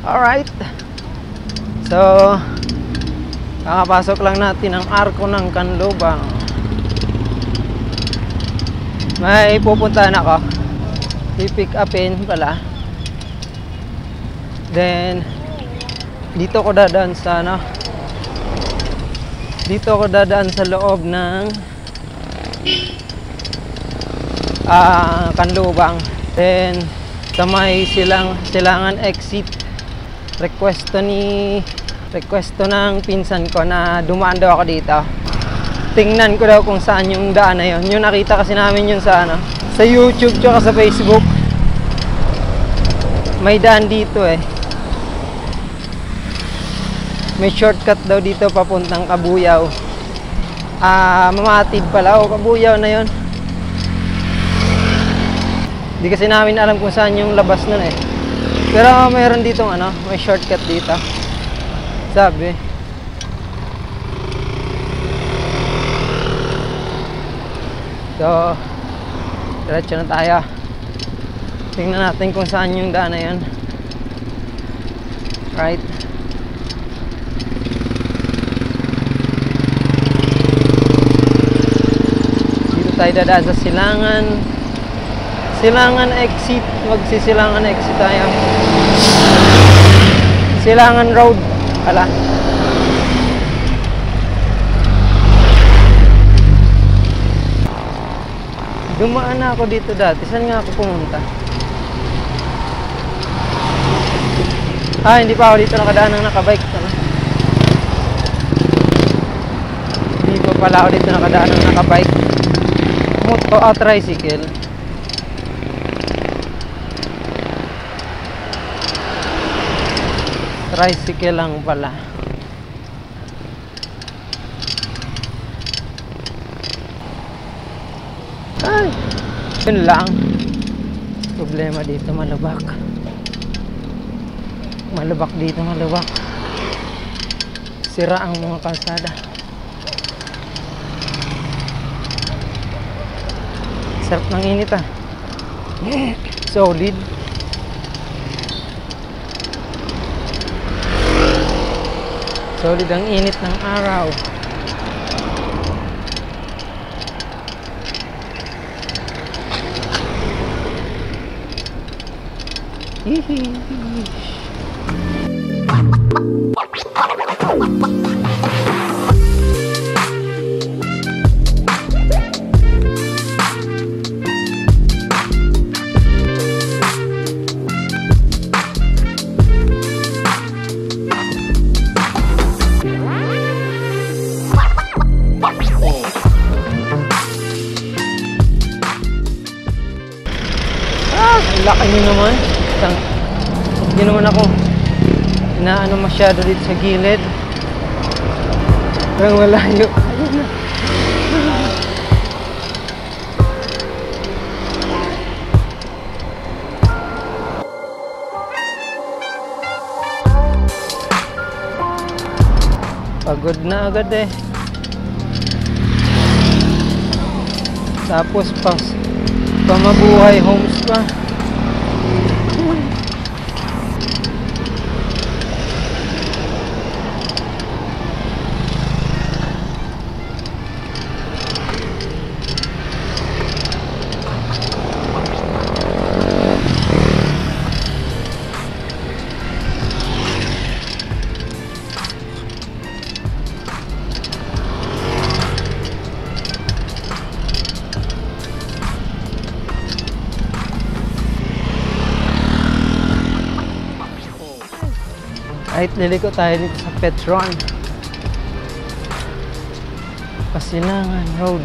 Alright. So, kakapasok lang natin ang arko ng Canlobang. May pupuntahan ako. I-pick upin pala. Then, dito ko dadaan sa ano. Dito ko dadaan sa loob ng Canlobang. Then, sa may silangan exit. Requesto ng pinsan ko na dumaan daw ako dito. Tingnan ko daw kung saan yung daan na yun. Yung nakita kasi namin yun sa ano, sa YouTube tsaka sa Facebook. May daan dito eh. May shortcut daw dito papuntang Kabuyaw. Mamatid pala o Kabuyaw na yun. Hindi kasi namin alam kung saan yung labas nun eh. Pero mayroon ditong ano, may shortcut dito. Sabi. So, diretso na tayo. Tingnan natin kung saan yung daan na yun. Right. Dito tayo dadaan sa Silangan exit. Magsisilangan exit tayo. Silangan road. Ala. Dumaan na ako dito dati. Saan nga ako pumunta? Hindi pa ako dito nakadaan ng nakabike. Hindi pa pala ako dito nakadaan ng nakabike. Tricycle. Tricycle lang pala. Ay, yun lang. Problema dito, malubak. Malubak dito, malubak. Sira ang mga kalsada. Sarap ng init ah. Solid. Solid ang init ng araw. Laki nyo naman. Hindi naman ako inaano masyado dito sa gilid. Parang malayo. Pagod na agad eh. Tapos pamabuhay homes pa. Kahit liliko tayo dito sa Petron. Silangan Road.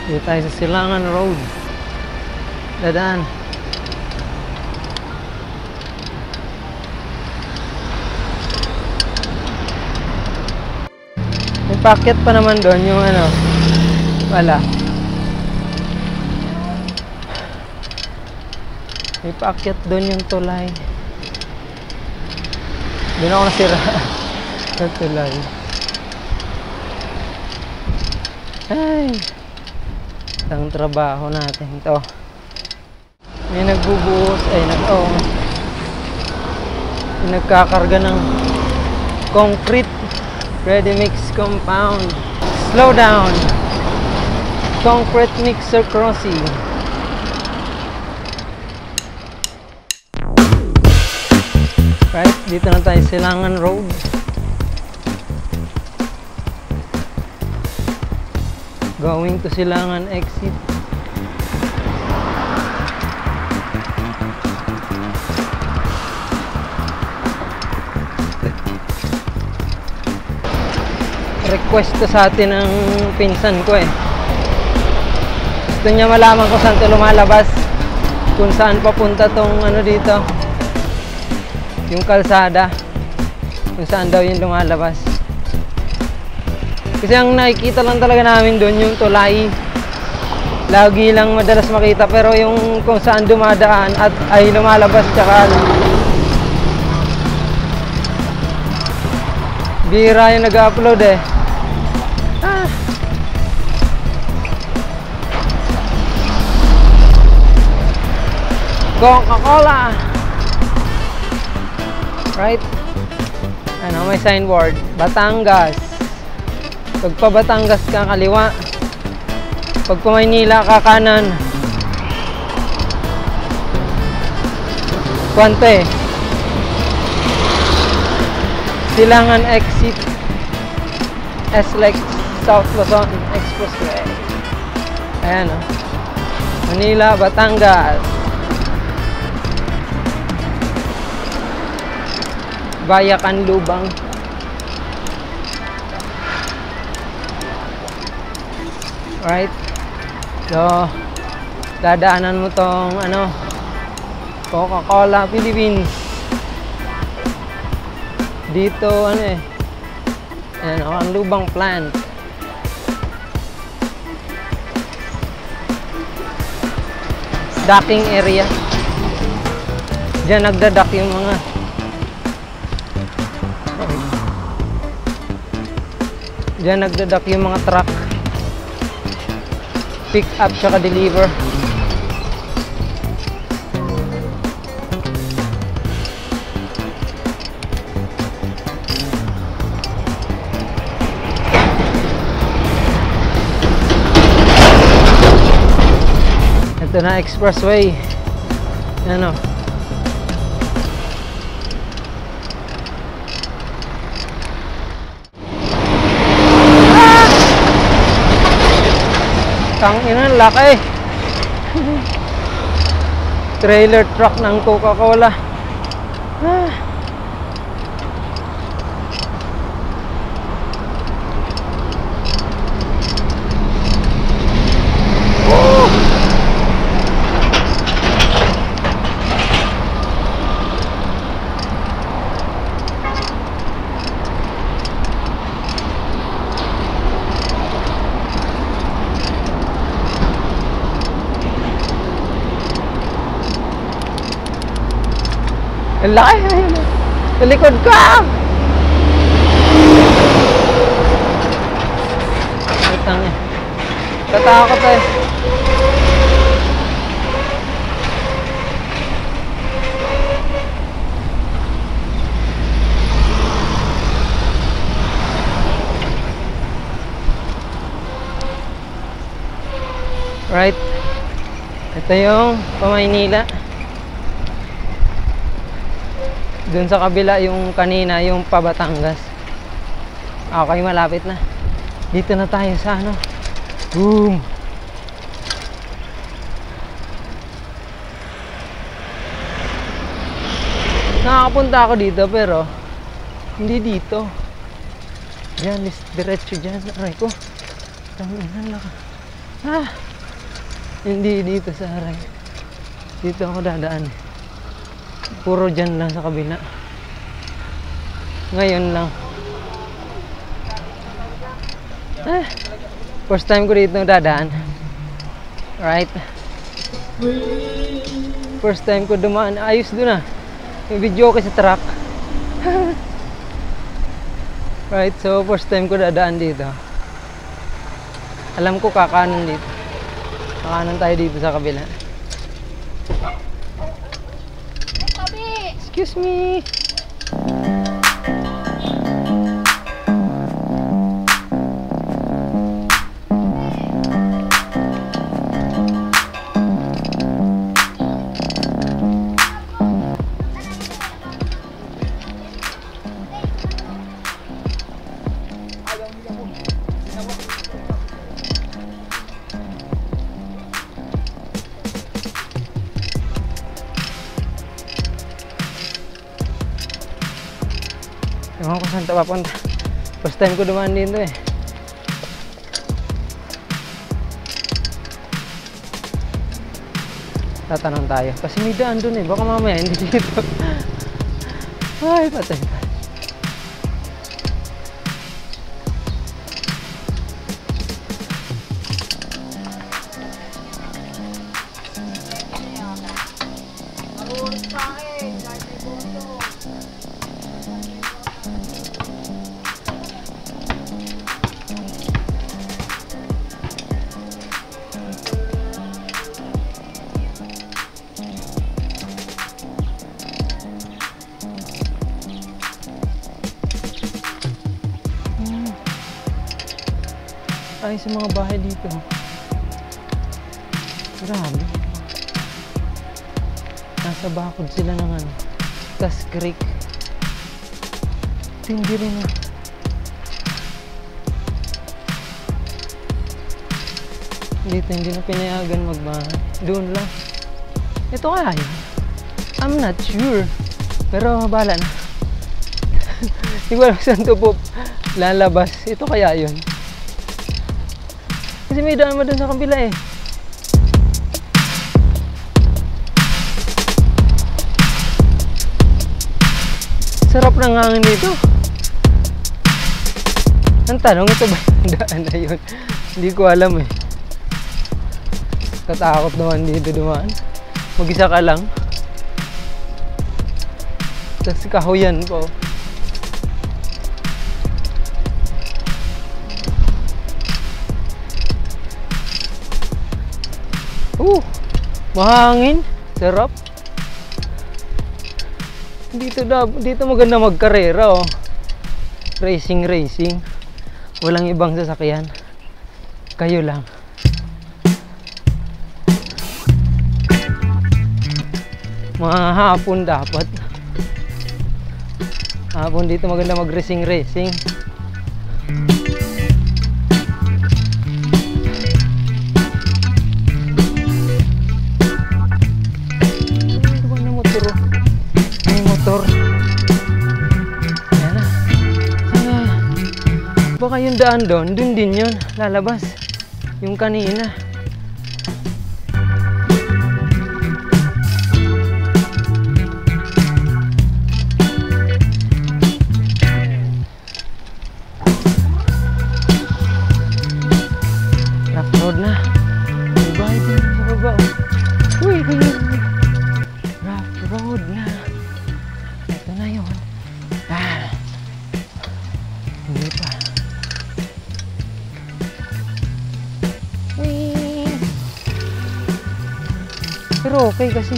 Dito tayo sa Silangan Road. Dadaan. May packet pa naman doon yung ano. Wala. May packet doon yung tulay. Doon ako nasira sa tulay. Ay, ang trabaho natin to. May nagbubuhos ay nagkakarga ng concrete ready mix compound. Slow down. Concrete mixer crossing. Right, dito na tayo Silangan Road. Going to Silangan exit. Request to sa atin ng pinsan ko eh. Gusto niya malaman kung saan ito lumalabas, kung saan papunta tong ano dito, yung kalsada, kung saan daw yung lumalabas. Kasi ang nakikita lang talaga namin doon yung tulay, lagi lang madalas makita, pero yung kung saan dumadaan at ay lumalabas tsaka bihira yung nag-upload eh. Coca-Cola. Right? Ano, may signboard. Batangas. Pag pa Batangas ka, kaliwa. Pag pa Maynila ka, kanan. Puente. Silangan exit. SLEX South Luzon Expressway. Ayan o. Manila, Batangas. Bayakan Lubang. Right? So, dadaanan mo tong ano, Coca-Cola Philippines. Dito ano eh. Ayan, ang Lubang plant. Docking area. Diyan nagda-dock yung mga Diyan nagdadak yung mga truck. Pick up tsaka deliver. Ito na expressway. Ano? Tangina, laki. Trailer truck ng Coca-Cola. Ang laki! Sa likod ko! Utang eh. Tatakot eh. Right. Ito yung Pamaynila. Doon sa kabila yung kanina, yung pa Batangas. Okay, malapit na. Dito na tayo sa ano. Boom! Nakakapunta ako dito pero hindi dito. Yan, diretso dyan. Aray ko. Tanginan lang. Hindi dito sa aray. Dito ako dadaan. Puro dyan lang sa kabila. Ngayon lang. First time ko dito dadaan. Right? First time ko dumaan. Ayos doon ah. May video ko sa truck. Right, so first time ko dadaan dito. Alam ko kakanan dito. Kakanan tayo dito sa kabila. Tabi! Excuse me. Ewan ko saan ito papunta. First time ko dumaan dito eh. Tatanong tayo. Kasi may daan dun eh. Baka mamaya hindi dito. Ay, patay. Ay, sa mga bahay dito. Grabe. Nasa bakod sila ng ano. Tas creek. Hindi rin ah. Dito hindi na pinayagan magbahay. Doon lang. Ito kaya yun? I'm not sure. Pero bahala na. Hindi ko alam saan ito po lalabas. Ito kaya yun? Kasi may daan mo dun sa kabila eh. Sarap ng hangin dito. Ang tanong, ito ba yung daan na yun? Hindi ko alam eh. Katakot naman dito dumaan. Mag-isa ka lang. Tapos kahoyan po. Mahangin, sarap. Dito maganda magkarera oh. Racing. Walang ibang sasakyan. Kayo lang. Mga hapon dapat. Hapon dito maganda mag-racing. Motor. Ayan na. Baka yung daan doon din yun. Lalabas. Yung kanina. Rough road na. Diba ito sa baba? Uy, rough road na. Hindi pa. Whee! Pero okay kasi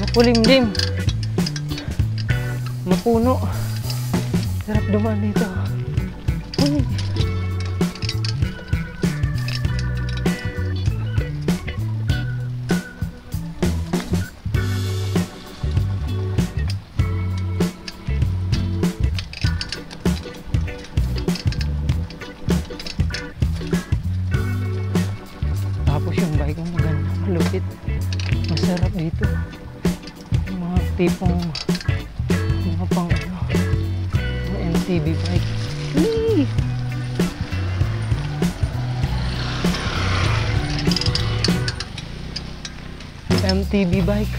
makulimlim, mapuno. Sarap dumaan dito. Uy! Malupit. Masarap dito. Yung mga tipong mga pang mga MTB bike. Whee! MTB bike.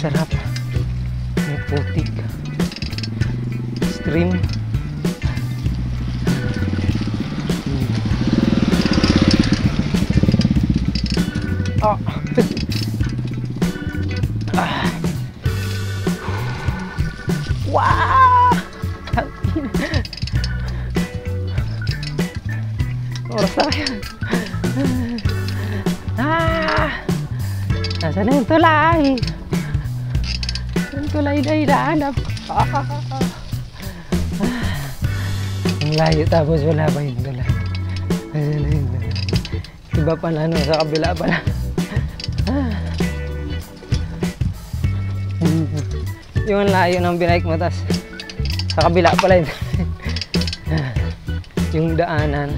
Sarap. May putik. Stream. Oh. Wow! Oras na yan. Nasaan na yung tulay? Yung tulay na hinahanap. Ang layo tapos wala pa yung tulay. Nasaan na yung tulay? Iba pa na sa kabila pala. Yung layo ng binike mo, tas sa kabila pala yun. Yung daanan.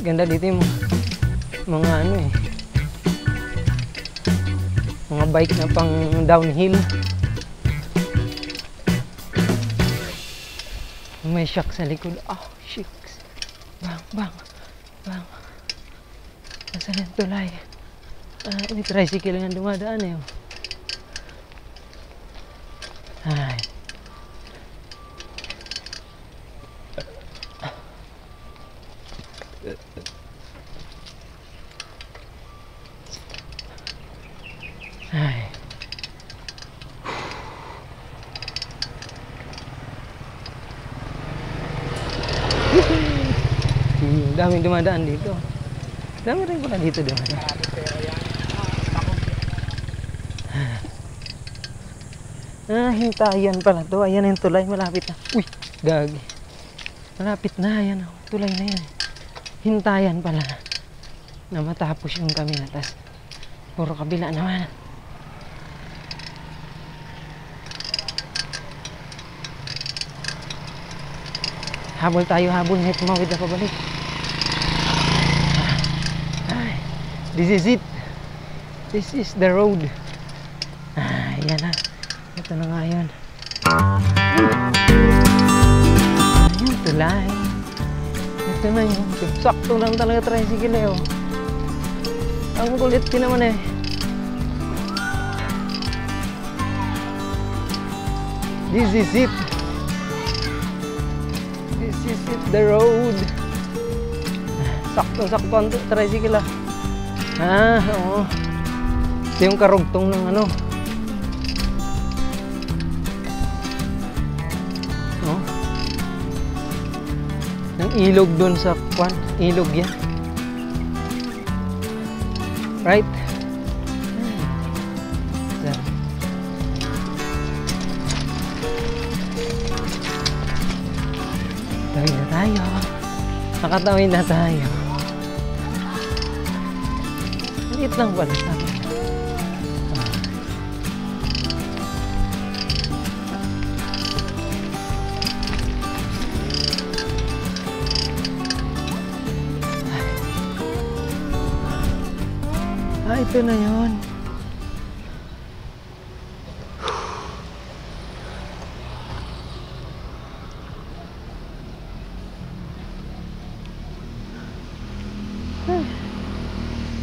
Ganda dito yung mga ano eh. Mga bike na pang downhill. May shock sa likod. Oh, shicks. Bang, bang, bang. Nasaan yung tulay? May tricycle nga dumadaan eh. Ay. Ay. Daming dumadaan dito. Dami rin pala dito dumadaan. Hintayan pala to. Ayan yung tulay, malapit na. Uy, gagi. Malapit na, ayan o. Tulay na yan. Hintayan pala na matapos yung kamina. Tas puro kabila naman. Habol tayo, habol. May tumawid na pabalik. Ay, this is it. This is the road. Ayan na. Ito na nga yun. Ayun, tulay. Ito na yun. Sakto lang talaga tricycle eh. Oh. Ang kulit din naman eh. This is it. This is it, the road. Sakto-sakto ang tricycle ah. Oo. Ito yung karugtong ng ano. Oh. Ng ilog doon sa kwan. Ilog yan. Right? Tawid na tayo. Nakatawid na tayo. Maliit lang pala. Ito na yun.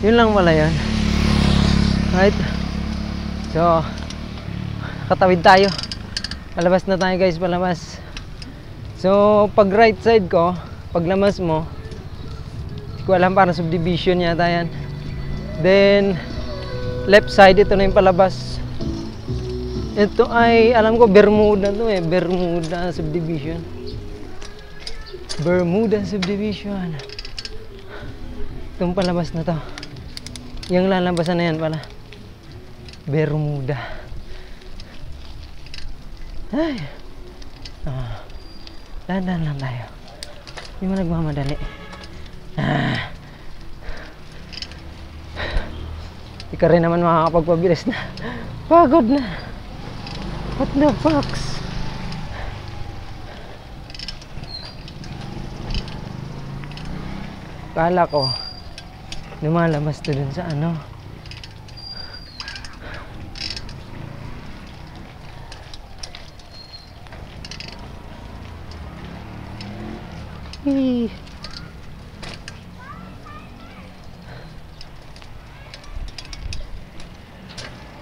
Yun lang pala yun. Right? So, katawid tayo. Palabas na tayo guys, palabas. So, pag right side ko, pag lamas mo, hindi ko alam, parang subdivision yata yan. Then, left side, ito na yung palabas. Ito ay, alam ko, Bermuda to eh. Bermuda subdivision. Bermuda subdivision. Itong palabas na to. Yung lalabasan na yan pala. Bermuda. Ay. Dahan-dahan lang tayo. Hindi mo nagmamadali. Ika rin naman makakapagpabilis na. Pagod na. What the fucks? Kala ko lumalabas to dun sa ano.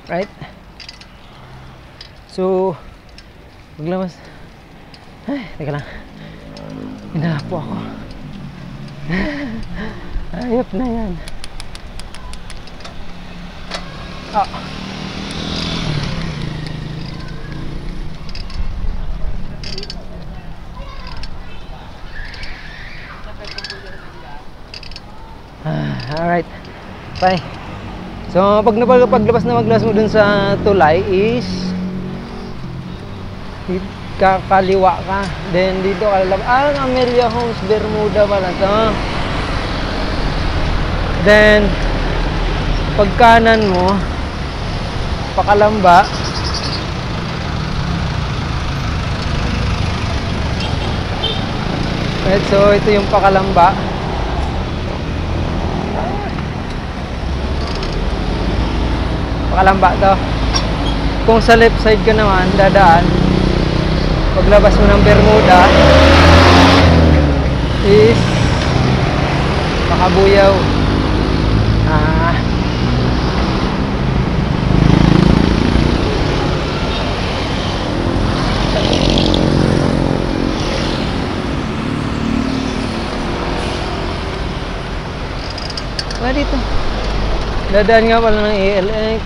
Right? So, paglabas. Ay, teka lang. Hinahapo ako. Ayop na yan. Alright. Bye. So, paglabas na maglabas mo dun sa tulay is kakaliwa ka. Then, dito kalabas. Amelia Homes, Bermuda pala to. Then, pagkanan mo, pakalamba. Right, so, ito yung pakalamba. Pakalamba to. Kung sa left side ka naman dadaan, paglabas mo ng Bermuda is Makabuyaw. Dito. Dadaan nga pala ng ALX.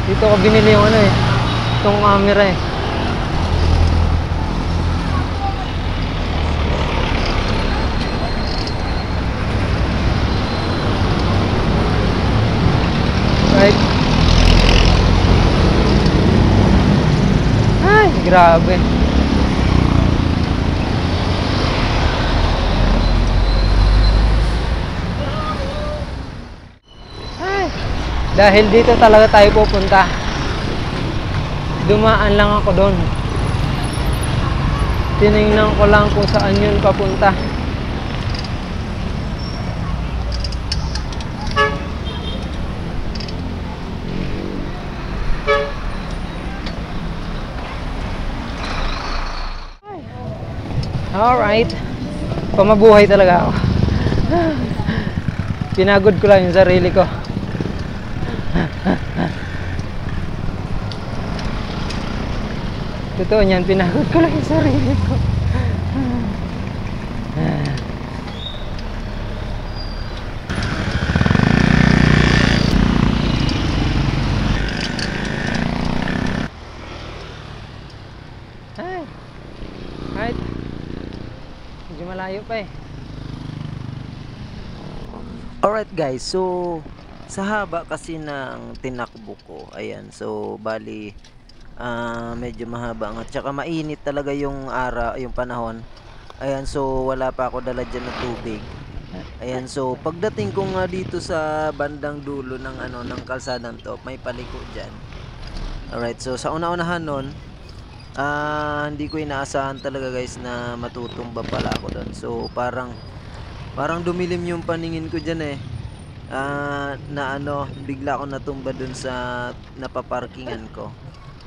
Dito ko binili yung ano eh, itong camera eh. Right. Ay, grabe. Dahil dito talaga tayo pupunta. Dumaan lang ako doon. Tinignan ko lang kung saan yun papunta. Alright. Pamabuhay talaga ako. Pinagod ko lang yung sarili ko. Totoo niyan, pinagod ko lang yung sarili ko. Right. Medyo malayo pa eh. Alright guys, so sa haba kasi ng tinakbo ko, ayan, so bali medyo mahaba nga, tsaka mainit talaga yung araw, yung panahon. Ayan, so wala pa ako dala dyan ng tubig. Ayan, so pagdating ko nga dito sa bandang dulo ng ng kalsadang to, may paliko dyan. Alright, so sa una-unahan nun, hindi ko inaasahan talaga guys na matutumba pala ako doon. So parang dumilim yung paningin ko dyan eh. Bigla ako natumba dun sa napaparkingan ko.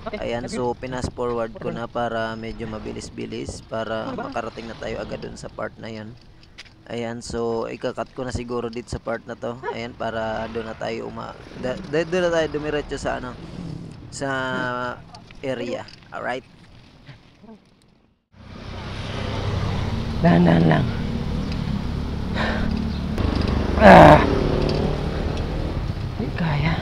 Ayan, so pinas forward ko na para medyo mabilis-bilis para makarating na tayo agad dun sa part na yun. Ayan, so ikakat ko na siguro dito sa part na to. Ayan, para doon na tayo doon na tayo dumiretso sa sa area. Alright. Dahan-dahan lang. Hindi kaya.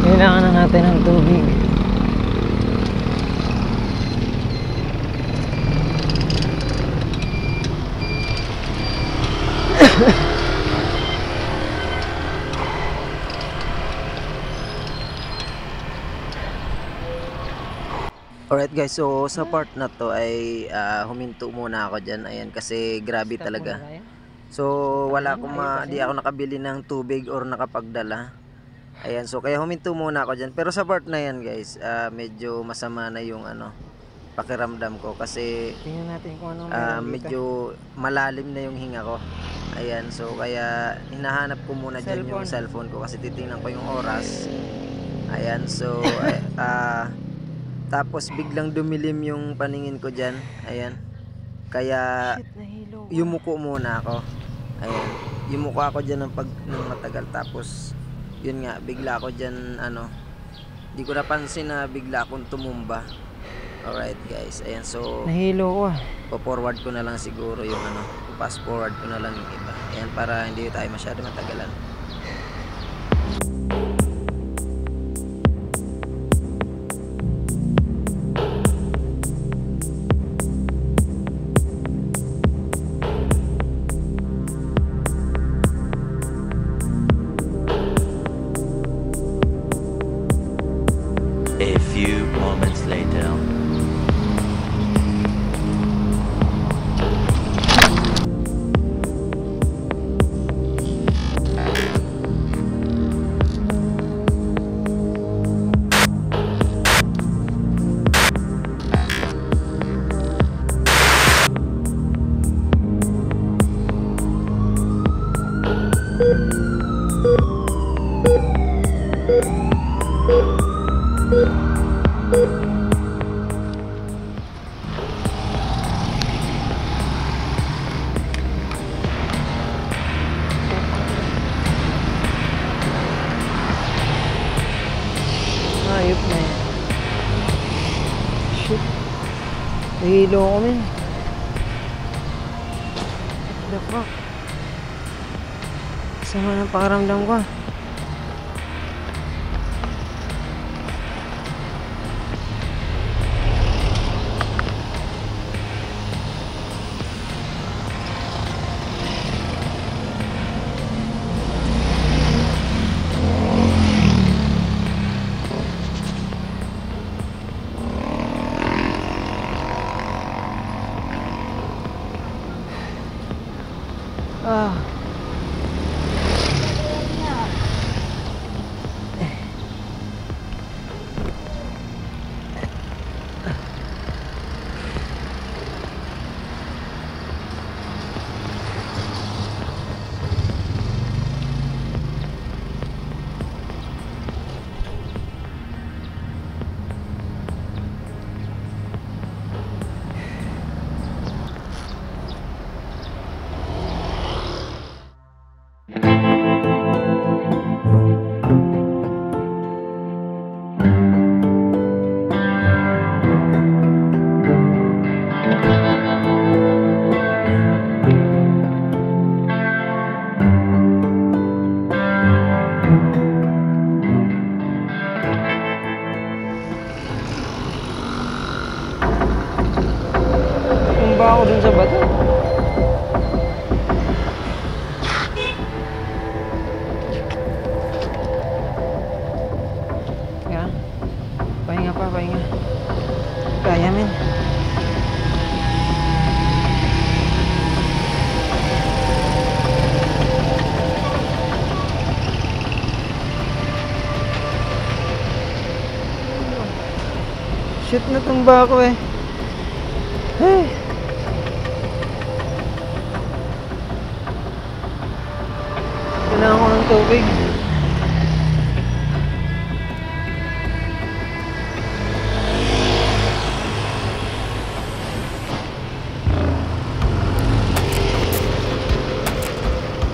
Kailangan na natin ng tubig. Alright guys, so sa part na to ay huminto muna ako dyan. Ayan, kasi grabe talaga. So wala akong di ako nakabili ng tubig or nakapagdala. Ayan, so kaya huminto muna ako dyan. Pero sa part na yan guys, medyo masama na yung pakiramdam ko. Kasi tingnan natin kung ano medyo malalim na yung hinga ko. Ayan, so kaya hinahanap ko muna dyan yung cellphone ko. Kasi titingnan ko yung oras. Ayan, so tapos biglang dumilim yung paningin ko dyan. Ayan. Kaya yumuko muna ako. Ayan. Yumuko ako dyan ng matagal. Tapos yun nga, bigla ako dyan di ko napansin na bigla akong tumumba. Alright guys. Ayan, so nahilo ko po-forward ko na lang siguro yung fast forward ko na lang yung iba. Ayan, para hindi tayo masyado matagalan. A few moments later. Hilo ko, men. What the fuck? Sama ng pakaramdam ko. Ah. Tumba ako dun sa bato. Kaya, pahinga pa, pahinga. Kaya, men. Shit, natumba ako eh. Hey. Kailangan ko ng tubig.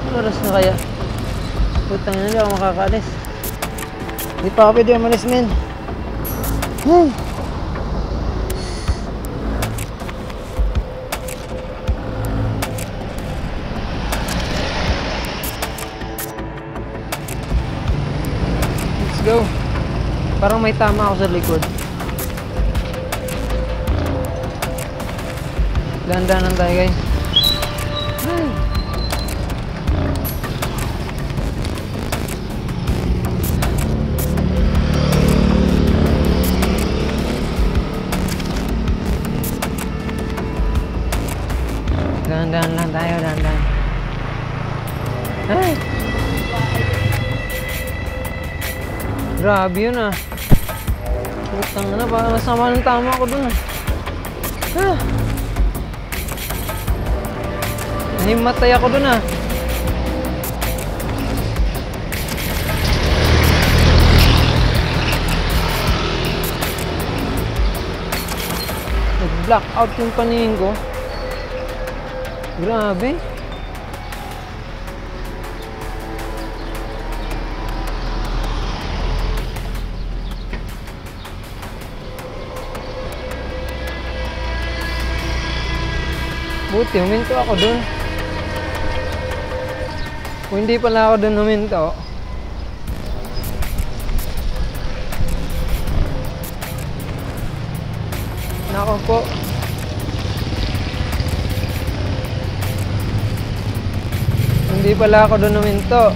Ano oras na kaya? Putang ina, hindi ako makakaalis. Hindi pa ako pwede umalis, men. Hey. Go. Parang may tama ako sa likod. Dahan-dahanan tayo, guys. Ay. Dahan-dahan lang tayo, dahan-dahan. Ay. Grabe yun ah. Putang na, parang nasama ng tama ko dun ah. Ah. Nahimatay ako dun ah. Nag-black out yung paningin ko. Grabe. Buti, huminto ako dun. Kung hindi pala ako dun huminto, nako po. Hindi pala ako dun huminto.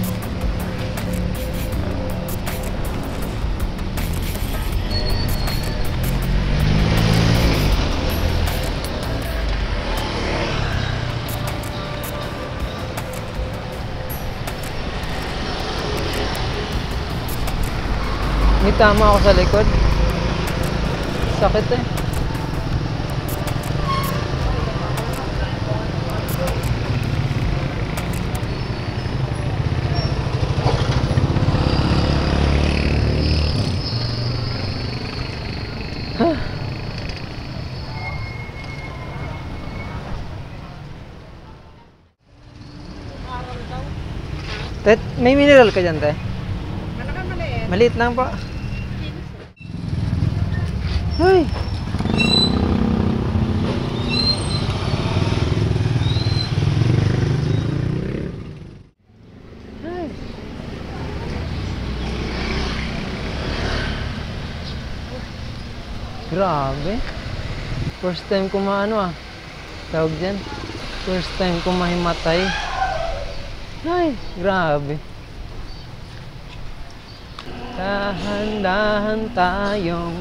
May tama ako sa likod. Sakit eh. Huh. Tet, may mineral ka dyan, te? Maliit lang po. Ay! Grabe. First time ko tawag dyan. First time ko mahimatay. Ay, grabe. Dahan-dahan tayong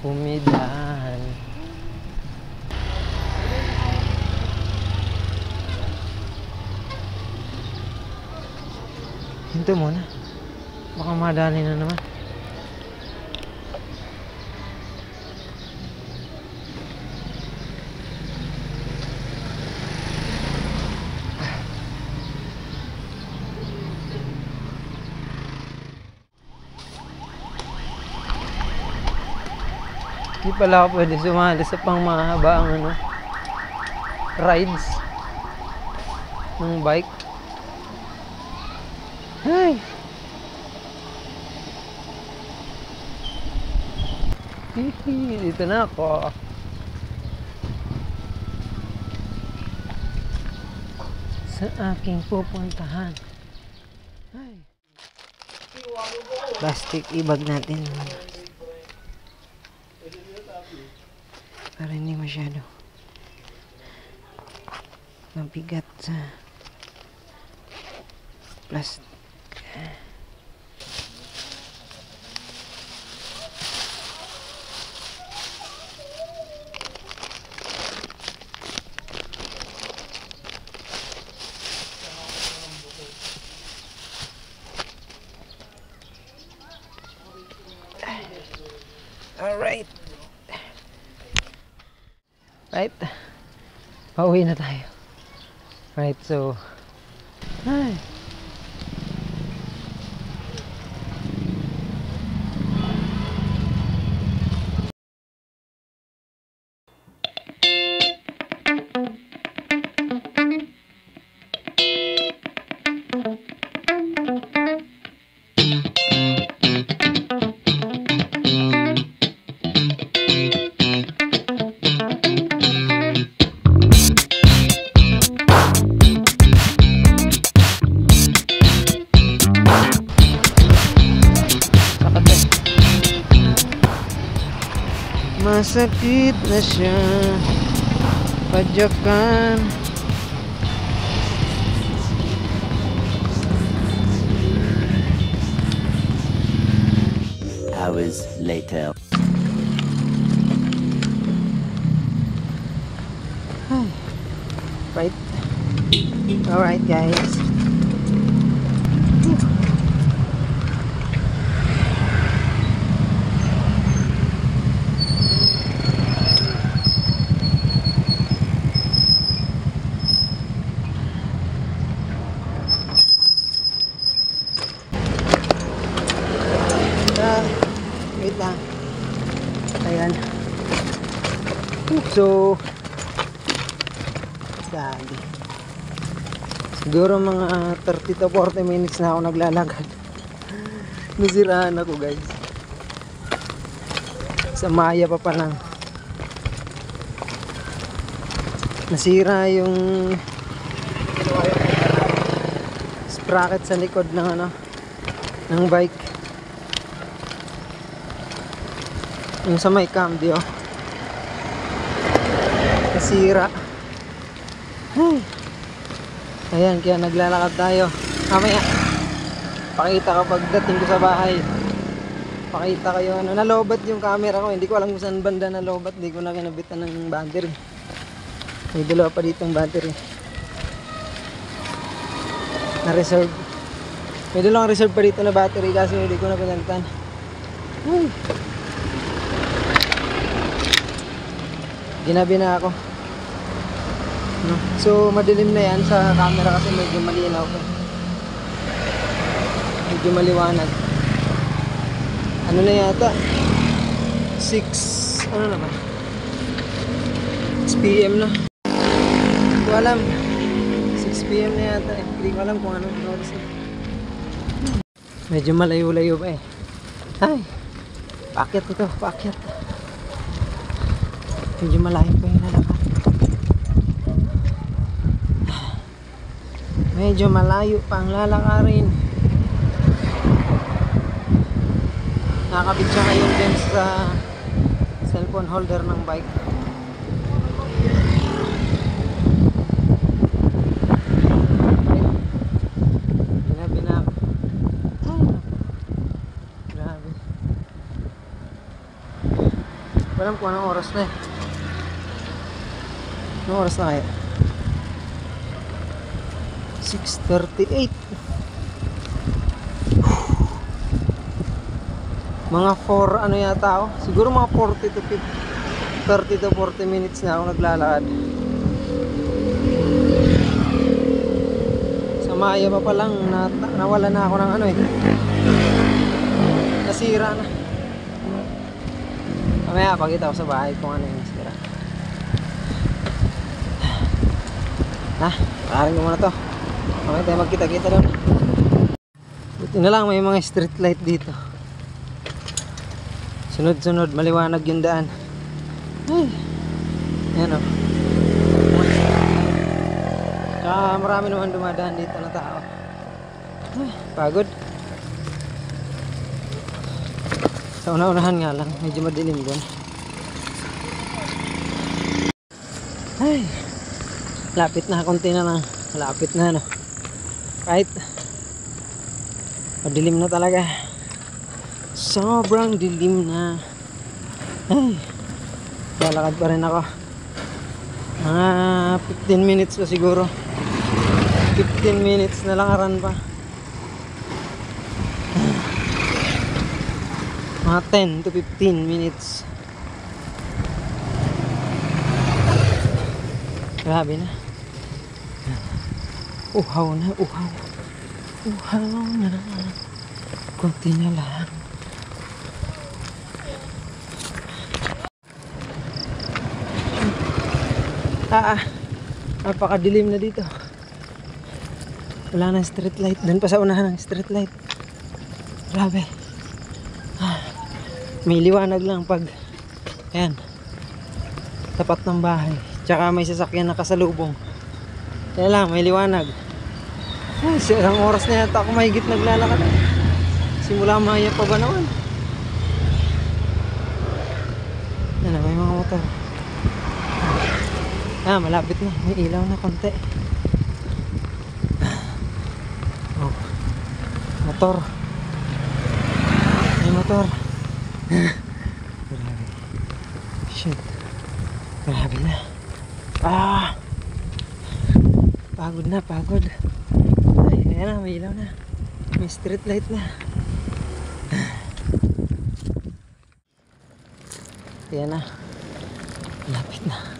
umidahan. Hinto muna. Baka madali na naman. Hindi pala ako pwede sumali sa pang mahabaang rides ng bike. Ay! Hihi, dito na ako. Sa aking pupuntahan. Ay. Plastic ibag natin. Para hindi masyado mabigat sa plastic. Alright. Right. Pauwi na tayo. Right, so ay. Masakit na siya padyakan. Hours later. Right. Alright guys. Wait lang. Ayan. So dali. Siguro mga 30 to 40 minutes na ako naglalakad. Nasiraan ako guys. Sa Maya pa lang. Nasira yung sprocket sa likod ng ng bike. Yung sa may cambio nasira. Ayan, kaya naglalakad tayo. Mamaya pakita kapag dating ko sa bahay. Pakita kayo nalobat yung camera ko. Hindi ko alam kung saan banda nalobat. Hindi ko na kinabitan ng battery. May dalawa pa ditong battery na reserve. May dalawang reserve pa dito na battery kasi hindi ko na pinalitan. Ginabi na ako. No? So madilim na yan sa camera kasi medyo malinaw pa. Medyo maliwanag. Ano na yata? 6 ano na ba? 6 PM na. Hindi ko alam. 6 PM na yata eh. Hindi ko alam kung anong oras na. Medyo malayo-layo pa eh. Ay! Paakyat ito, paakyat. Medyo malayo pa yung lalakad. Medyo malayo pa ang lalakarin. Nakakabit siya ngayon din sa cellphone holder ng bike. Grabe na ako. Grabe. Walang kung anong oras na eh. Anong oras na kaya? 6:38. Mga 4 ano yata ako. Siguro mga 40 to 50, 30 to 40 minutes na ako naglalakad. Sa Maya pa lang nawala na ako ng ano eh. Nasira na. Mamaya pakita ko sa bahay kung ano yung nasira. Pakarin ko muna to. Mamaya tayo magkita-kita doon. Buti na lang may mga street light dito. Sunod-sunod, maliwanag yung daan. Ay, yan o. Tsaka marami naman dumadaan dito na tao. Ay, pagod. Sa una-unahan nga lang, medyo madilim doon. Ay, lapit na, konti na lang. Lapit na, no. Kahit madilim na talaga. Sobrang dilim na. Ay, lalakad pa rin ako. Mga 15 minutes pa siguro. 15 minutes na lang aran pa. Mga 10 to 15 minutes. Grabe na. Uhaw na, uhaw. Uhaw na. Kunti na lang. Napakadilim na dito. Wala na street light. Doon pa sa unahan ng street light. Grabe. May liwanag lang pag ayan, tapat ng bahay. Tsaka may sasakyan na kasalubong. Kaya lang, may liwanag. Ay, sirang oras na yata ako mahigit naglalakad. Simula Maya pa ba naman? Yan na, may mga motor. Malapit na. May ilaw na konti. Oh. Motor. May motor. Grabe. Shit. Grabe na. Pagod na, pagod. Ay, ayan na, may ilaw na. May street light na. Ayan na. Lapit na.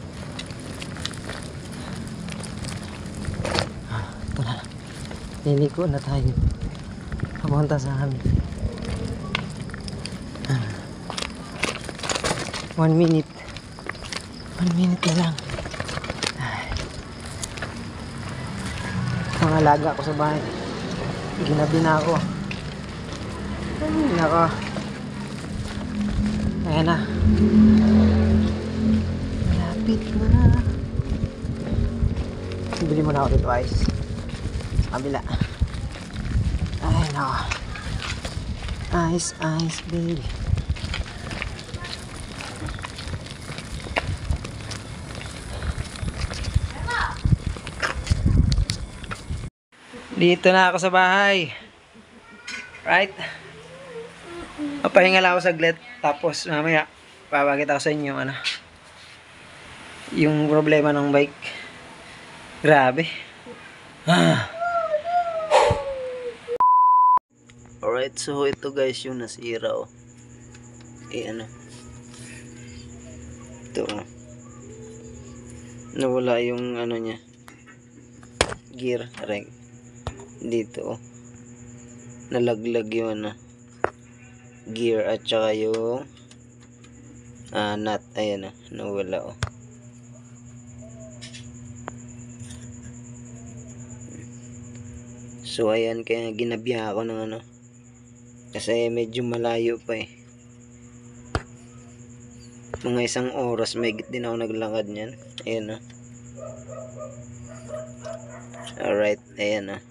Ito na. Liliko na tayo. Papunta sa amin. 1 minute. 1 minute na lang. Mga alaga ko sa bahay. Ginabi na ako. Ay, nako. Ayan na. Malapit na. Bili mo na ako dito, guys. Sa kabila. Ay, nako. Ice, ice, baby. Dito na ako sa bahay. Right? Papahinga lang ako saglit. Tapos mamaya papakita ko sa inyo yung problema ng bike. Grabe. Alright, so ito guys yung nasira oh. Ito oh. Nawala yung niya. Gear ring. Dito oh. Nalaglag yung gear at saka yung nut. Ayan nawala oh. So ayan, kaya ginabiya ako ng kasi medyo malayo pa eh. Mga 1 oras mahigit din ako naglakad niyan. Ayan alright, ayan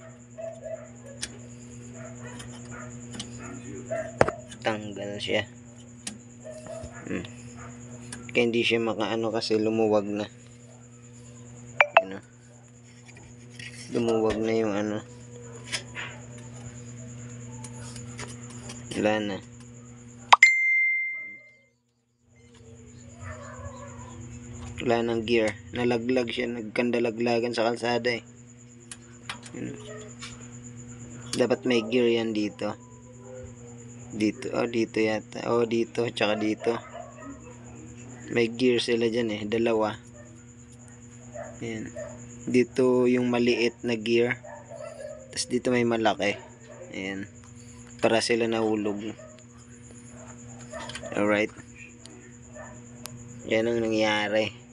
Tanggal siya. Kaya hindi siya makaano kasi lumuwag na. Ano? Lumuwag na yung ano. Wala na. Wala nang gear. Nalaglag siya. Nagkandalaglagan sa kalsada eh. Ano? Dapat may gear yan dito. Dito. Oh, dito yata. Oh, dito. Tsaka dito. May gear sila dyan eh. Dalawa. Ayan. Dito yung maliit na gear. Tapos dito may malaki. Ayan. Para sila nahulog. Alright. Yan ang nangyari.